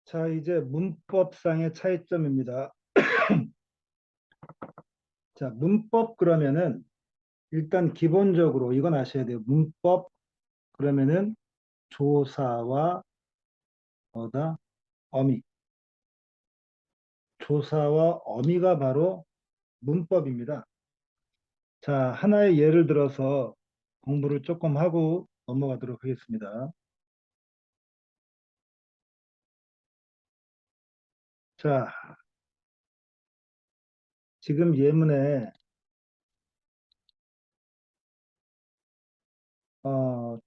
자, 이제 문법상의 차이점입니다. 자, 문법 그러면은 일단 기본적으로 이건 아셔야 돼요. 문법 그러면은 조사와 뭐다? 어미. 조사와 어미가 바로 문법입니다. 자, 하나의 예를 들어서 공부를 조금 하고 넘어가도록 하겠습니다. 자, 지금 예문에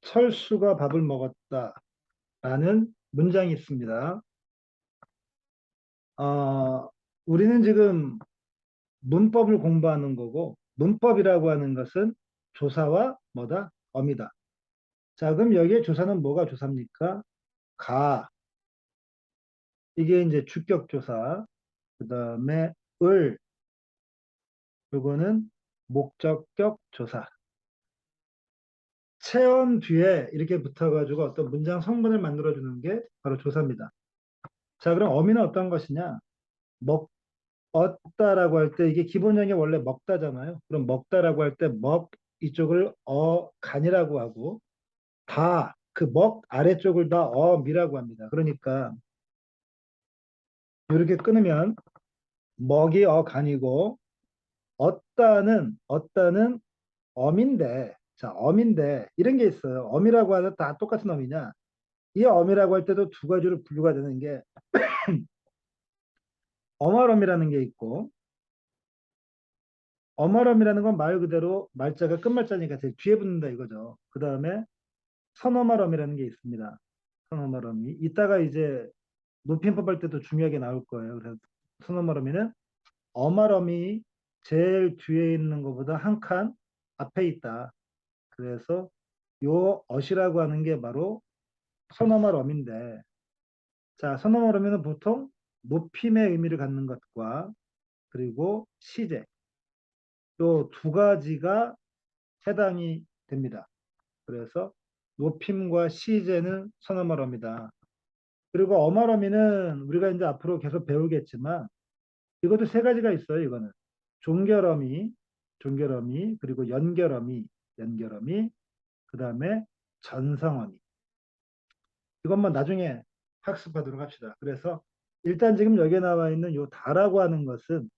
철수가 밥을 먹었다라는 문장이 있습니다. 어, 우리는 지금 문법을 공부하는 거고, 문법이라고 하는 것은 조사와 뭐다? 어미다. 자, 그럼 여기에 조사는 뭐가 조사입니까? 가, 이게 이제 주격조사, 그 다음에 을, 요거는 목적격 조사. 체언 뒤에 이렇게 붙어가지고 어떤 문장 성분을 만들어주는 게 바로 조사입니다. 자, 그럼 어미는 어떤 것이냐? 얻다라고 할 때 이게 기본형이 원래 먹다잖아요. 그럼 먹다라고 할 때 이쪽을 간이라고 하고 그 먹 아래쪽을 다 미라고 합니다. 그러니까 이렇게 끊으면 먹이 간이고 얻다는 어민데 자 어민데 이런 게 있어요. 어미라고 하면 다 똑같은 어미냐? 이 어미라고 할 때도 두 가지로 분류가 되는 게 어말어미라는 게 있고 어말어미라는 건 말 그대로 말자가 끝말자니까 제일 뒤에 붙는다 이거죠. 그 다음에 선어말어미라는 게 있습니다. 선어말어미. 이따가 이제 높임법 할 때도 중요하게 나올 거예요. 그래서 선어말어미는 어말어미 제일 뒤에 있는 것보다 한 칸 앞에 있다. 그래서 요 어시라고 하는 게 바로 선어말어미인데, 자, 선어말어미는 보통 높임의 의미를 갖는 것과 그리고 시제 요 두 가지가 해당이 됩니다. 그래서 높임과 시제는 선어말어미다. 그리고 어말어미는 우리가 이제 앞으로 계속 배우겠지만 이것도 세 가지가 있어요. 이거는 종결어미, 그리고 연결어미, 그 다음에 전성어미. 이것만 나중에 학습하도록 합시다. 그래서 일단 지금 여기에 나와 있는 요 다라고 하는 것은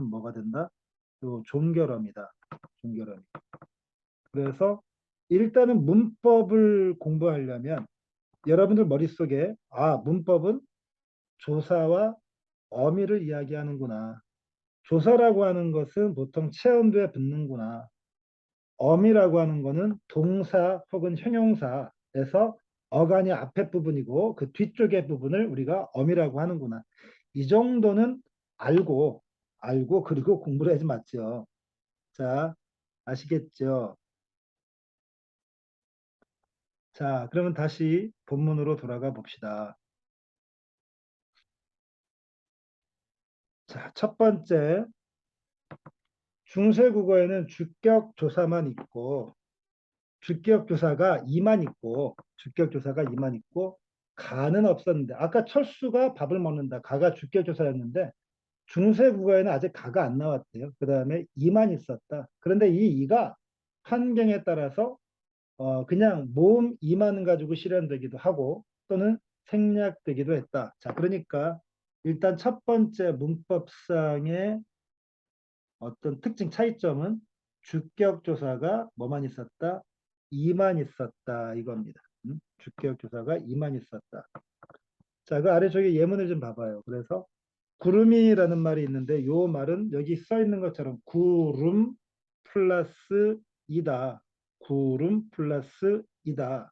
뭐가 된다? 요 종결어미다. 종결어미. 그래서 일단은 문법을 공부하려면 여러분들 머릿속에 문법은 조사와 어미를 이야기하는구나. 조사라고 하는 것은 보통 체언도에 붙는구나. 어미라고 하는 거는 동사 혹은 형용사에서 어간이 앞에 부분이고 그 뒤쪽의 부분을 우리가 어미라고 하는구나. 이 정도는 알고 그리고 공부를 하지 맞죠. 자, 아시겠죠? 자, 그러면 다시 본문으로 돌아가 봅시다. 자, 첫 번째 중세국어에는 주격 조사만 있고 주격 조사가 이만 있고 가는 없었는데 아까 철수가 밥을 먹는다. 가가 주격 조사였는데 중세 국어에는 아직 가가 안 나왔대요. 그 다음에 이만 있었다. 그런데 이 이가 환경에 따라서 그냥 모음 이만 가지고 실현되기도 하고 또는 생략되기도 했다. 자, 그러니까 일단 첫 번째 문법상의 어떤 특징 차이점은 주격 조사가 뭐만 있었다? 이만 있었다 이겁니다. 주격 조사가 이만 있었다. 자, 그 아래쪽에 예문을 좀 봐봐요. 그래서 구름이라는 말이 있는데 요 말은 여기 써 있는 것처럼 구름 플러스 이다. 구름 플러스 이다.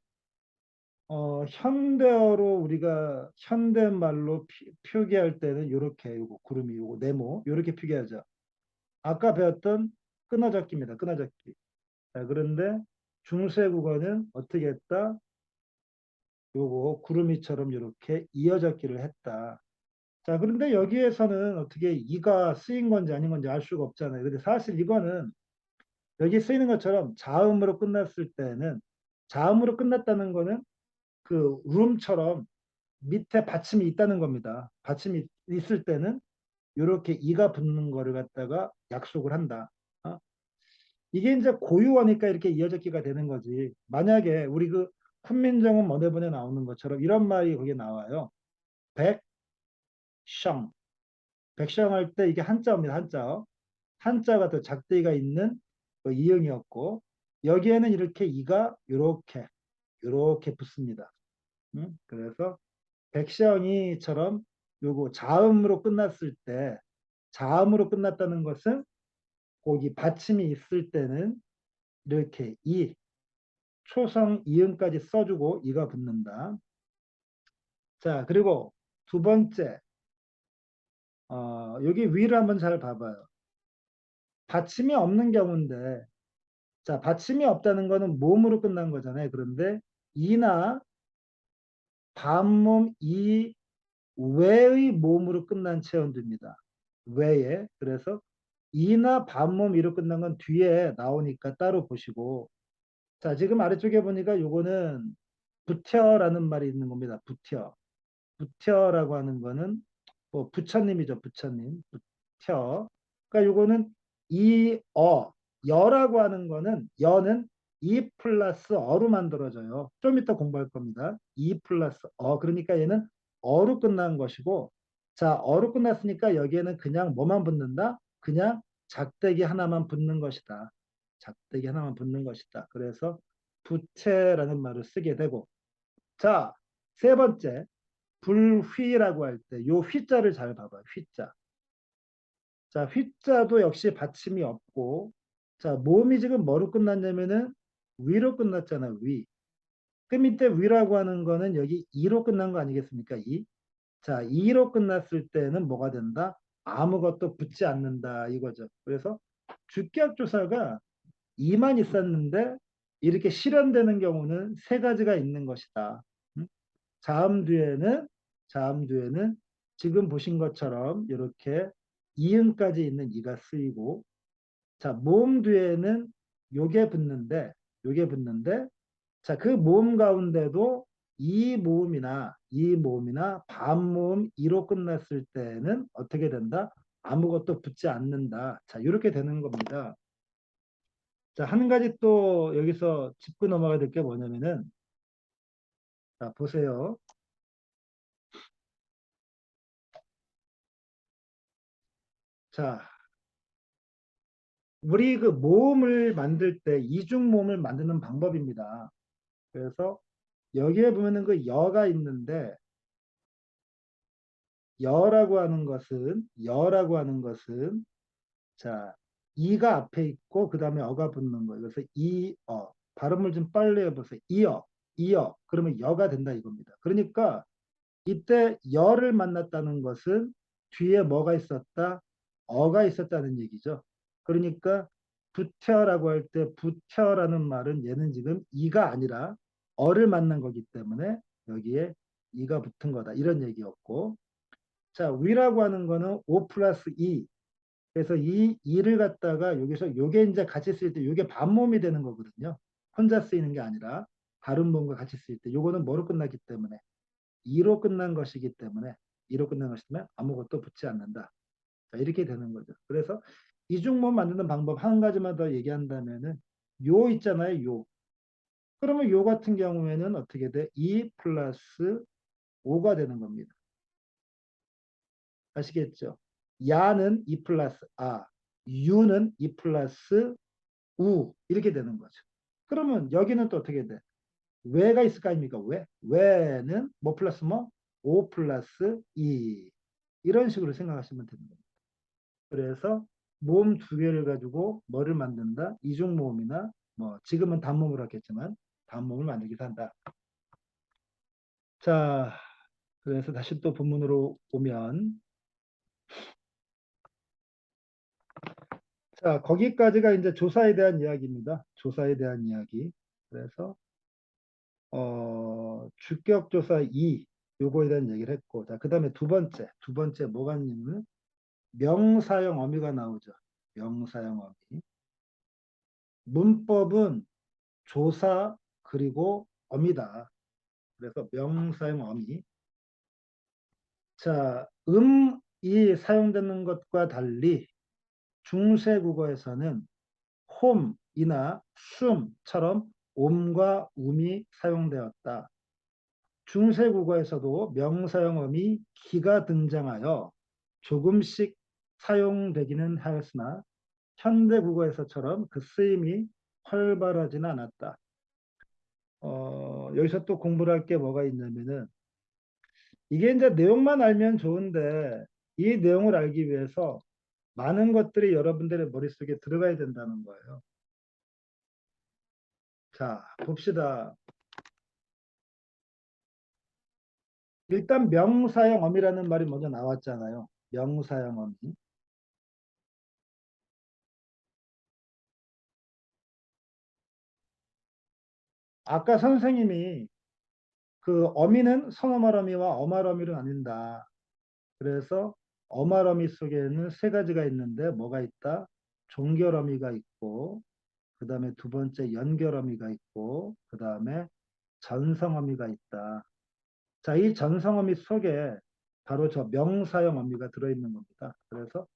현대어로 우리가 현대말로 표기할 때는 이렇게 요거 구름이 요거 네모 이렇게 표기하죠. 아까 배웠던 끊어적기입니다. 끊어적기. 자, 그런데 중세국어는 어떻게 했다? 요거 구름이처럼 이렇게 이어적기를 했다. 자, 그런데 여기에서는 어떻게 이가 쓰인 건지 아닌 건지 알 수가 없잖아요. 근데 사실 이거는 여기 쓰이는 것처럼 자음으로 끝났을 때는 자음으로 끝났다는 거는 그 room처럼 밑에 받침이 있다는 겁니다. 받침이 있을 때는 이렇게 이가 붙는 거를 갖다가 약속을 한다. 어? 이게 이제 고유어니까 이렇게 이어졌기가 되는 거지. 만약에 우리 그 훈민정음 어대본에 나오는 것처럼 이런 말이 거기에 나와요. 백성. 백성 할 때 이게 한자입니다. 한자. 한자가 더 작대기가 있는 그 이응이었고 여기에는 이렇게 이가 이렇게 붙습니다. 그래서 백성이처럼 요거 자음으로 끝났을 때 자음으로 끝났다는 것은 거기 받침이 있을 때는 이렇게 이 초성 이음까지 써주고 이가 붙는다. 자, 그리고 두 번째, 여기 위를 한번 잘 봐봐요. 받침이 없는 경우인데, 자, 받침이 없다는 거는 몸으로 끝난 거잖아요. 그런데 이나 반몸 이 외의 몸으로 끝난 체온입니다. 외에. 그래서 이나 반몸 이로 끝난 건 뒤에 나오니까 따로 보시고. 자, 지금 아래쪽에 보니까 요거는 부텨라는 말이 있는 겁니다. 부텨. 부텨라고 하는 거는 뭐 부처님이죠. 부처님. 부텨. 그러니까 요거는 여라고 하는 거는 여는 이 플러스 어로 만들어져요. 좀 이따 공부할 겁니다. 이 플러스 그러니까 얘는 어로 끝난 것이고 자, 어로 끝났으니까 여기에는 그냥 뭐만 붙는다? 그냥 작대기 하나만 붙는 것이다. 작대기 하나만 붙는 것이다. 그래서 부채라는 말을 쓰게 되고 자, 세 번째 불휘라고 할 때 요 휘자를 잘 봐봐요. 휘자. 자, 휘자도 역시 받침이 없고 자, 모음이 지금 뭐로 끝났냐면은 위로 끝났잖아요. 위. 그 밑에 위라고 하는 거는 여기 이로 끝난 거 아니겠습니까? 이. 자, 이로 끝났을 때는 뭐가 된다? 아무것도 붙지 않는다 이거죠. 그래서 주격조사가 이만 있었는데 이렇게 실현되는 경우는 세 가지가 있는 것이다. 자음 뒤에는 자음 뒤에는 지금 보신 것처럼 이렇게 이음까지 있는 이가 쓰이고 자 모음 뒤에는 요게 붙는데 자 그 모음 가운데도 이 모음이나 반모음 이로 끝났을 때는 어떻게 된다? 아무것도 붙지 않는다. 자 이렇게 되는 겁니다. 자 한 가지 또 여기서 짚고 넘어가야 될 게 뭐냐면은 자 보세요. 자 우리 그 모음을 만들 때 이중 모음을 만드는 방법입니다. 그래서 여기에 보면은 그 여가 있는데 여라고 하는 것은 자 이가 앞에 있고 그 다음에 어가 붙는 거예요. 그래서 이어 발음을 좀 빨리 해보세요. 이어 그러면 여가 된다 이겁니다. 그러니까 이때 여를 만났다는 것은 뒤에 뭐가 있었다? 어가 있었다는 얘기죠. 그러니까 부텨라고 할 때 부텨라는 말은 얘는 지금 이가 아니라 어를 만난 거기 때문에 여기에 이가 붙은 거다. 이런 얘기였고 자 위라고 하는 거는 5 플러스 2 그래서 이 이를 갖다가 여기서 요게 이제 같이 쓸 때 요게 반몸이 되는 거거든요. 혼자 쓰이는 게 아니라 다른 몸과 같이 쓰일 때 요거는 뭐로 끝나기 때문에 이로 끝난 것이기 때문에 이로 끝난 것이면 아무것도 붙지 않는다. 자, 이렇게 되는 거죠. 그래서 이중모음 만드는 방법 한 가지만 더 얘기한다면은 요 있잖아요. 요. 그러면 요 같은 경우에는 어떻게 돼? 2 플러스 5가 되는 겁니다. 아시겠죠? 야는 2 플러스 유는 2 플러스 우 이렇게 되는 거죠. 그러면 여기는 또 어떻게 돼? 왜가 있을 거 아닙니까? 왜? 왜는 뭐 플러스 뭐? 5 플러스 2 이런 식으로 생각하시면 됩니다. 그래서 모음 두 개를 가지고 뭐를 만든다? 이중 모음이나 뭐 지금은 단모음으로 하겠지만 단모음을 만들기도 한다. 자, 그래서 다시 또 본문으로 오면 자, 거기까지가 이제 조사에 대한 이야기입니다. 조사에 대한 이야기. 그래서 주격 조사 2 요거에 대한 얘기를 했고 자, 그다음에 두 번째 뭐가 있냐면 명사형 어미가 나오죠. 명사형 어미. 문법은 조사 그리고 어미다. 그래서 명사형 어미. 자, 이 사용되는 것과 달리 중세국어에서는 홈이나 숨처럼 옴과 um이 사용되었다. 중세국어에서도 명사형 어미 기가 등장하여 조금씩 사용되기는 하였으나 현대국어에서처럼 그 쓰임이 활발하지는 않았다. 여기서 또 공부를 할 게 뭐가 있냐면은 이게 이제 내용만 알면 좋은데 이 내용을 알기 위해서 많은 것들이 여러분들의 머릿속에 들어가야 된다는 거예요. 자, 봅시다. 일단 명사형 어미라는 말이 먼저 나왔잖아요. 명사형 어미. 아까 선생님이 그 어미는 선어말어미와 어말어미로 나뉜다. 그래서 어말어미 속에는 세 가지가 있는데 뭐가 있다? 종결어미가 있고 그 다음에 두 번째 연결어미가 있고 그 다음에 전성어미가 있다. 자, 이 전성어미 속에 바로 저 명사형 어미가 들어있는 겁니다. 그래서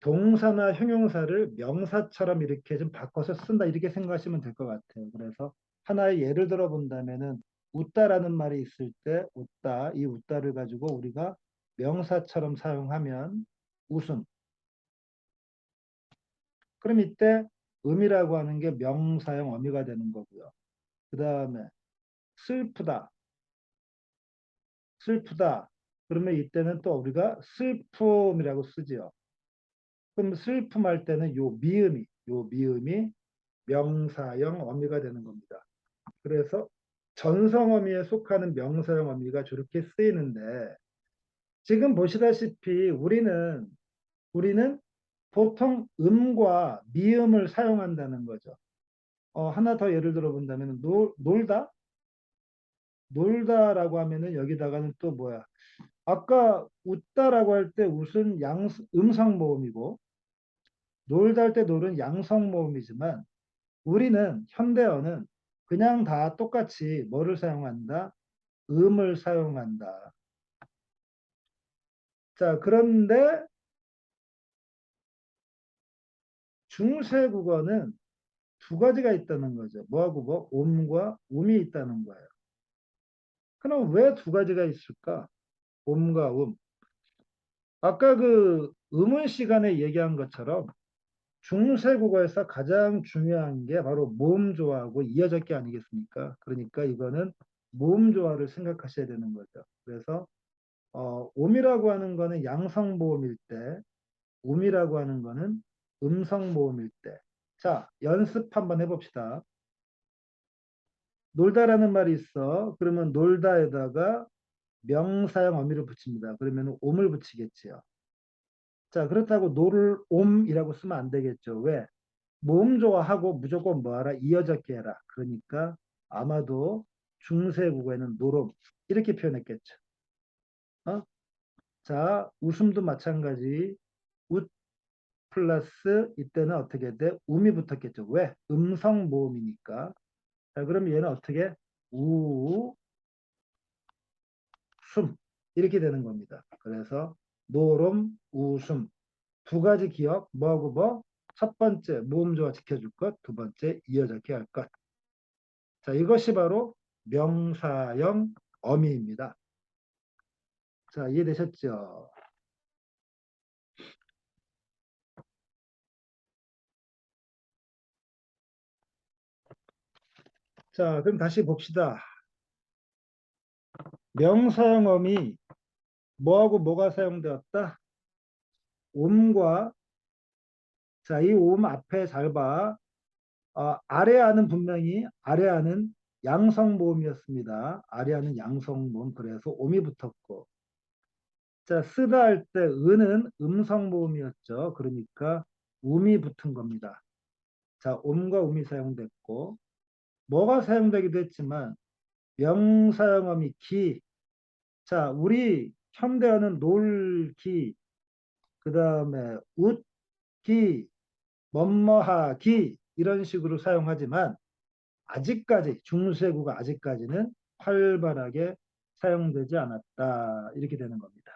동사나 형용사를 명사처럼 이렇게 좀 바꿔서 쓴다 이렇게 생각하시면 될 것 같아요. 그래서 하나의 예를 들어 본다면은 웃다라는 말이 있을 때 웃다 이 웃다를 가지고 우리가 명사처럼 사용하면 웃음. 그럼 이때 음이라고 하는 게 명사형 어미가 되는 거고요. 그 다음에 슬프다, 슬프다. 그러면 이때는 또 우리가 슬픔이라고 쓰지요. 그럼 슬픔할 때는 요 미음이 명사형 어미가 되는 겁니다. 그래서 전성어미에 속하는 명사형 어미가 저렇게 쓰이는데 지금 보시다시피 우리는 보통 음과 미음을 사용한다는 거죠. 하나 더 예를 들어 본다면 놀다? 놀다라고 하면은 여기다가는 또 뭐야? 아까 웃다라고 할 때 웃은 음성 모음이고 놀다 할 때 놀은 양성 모음이지만 우리는 현대어는 그냥 다 똑같이 뭐를 사용한다? 음을 사용한다. 자, 그런데 중세 국어는 두 가지가 있다는 거죠. 뭐하고 뭐? 옴과 음이 있다는 거예요. 그럼 왜 두 가지가 있을까? 옴과 음. 아까 그 음은 시간에 얘기한 것처럼 중세 국어에서 가장 중요한 게 바로 모음 조화하고 이어졌기 아니겠습니까? 그러니까 이거는 모음 조화를 생각하셔야 되는 거죠. 그래서 옴이라고 하는 거는 양성 모음일 때, 음이라고 하는 거는 음성 모음일 때. 자, 연습 한번 해봅시다. 놀다라는 말이 있어. 그러면 놀다에다가 명사형 어미를 붙입니다. 그러면 옴을 붙이겠지요. 자, 그렇다고 놀을 옴이라고 쓰면 안 되겠죠. 왜? 모음 좋아하고 무조건 뭐하라? 이어졌게 해라. 그러니까 아마도 중세 국어에는 노름 이렇게 표현했겠죠. 어? 자, 웃음도 마찬가지. 웃 플러스 이때는 어떻게 돼? 음이 붙었겠죠. 왜? 음성 모음이니까. 자, 그럼 얘는 어떻게? 우, 숨 이렇게 되는 겁니다. 그래서 노름, 웃음 두 가지 기억 뭐하고 뭐? 첫 번째 모음 조화 지켜줄 것, 두 번째 이어졌게 할 것. 자, 이것이 바로 명사형 어미입니다. 자, 이해되셨죠? 자, 그럼 다시 봅시다. 명사형 어미 뭐하고 뭐가 사용되었다? 옴과 자, 이 옴 앞에 잘 봐. 아래아는 분명히 아래아는 양성모음이었습니다. 아래아는 양성모음 그래서 옴이 붙었고 자 쓰다 할 때 은은 음성모음이었죠. 그러니까 음이 붙은 겁니다. 자 옴과 음이 사용됐고 뭐가 사용되기도 했지만 명사형어미 기. 자 우리 현대어는 놀기 그 다음에 웃기 뭐뭐하기 이런 식으로 사용하지만 아직까지 중세국어 아직까지는 활발하게 사용되지 않았다. 이렇게 되는 겁니다.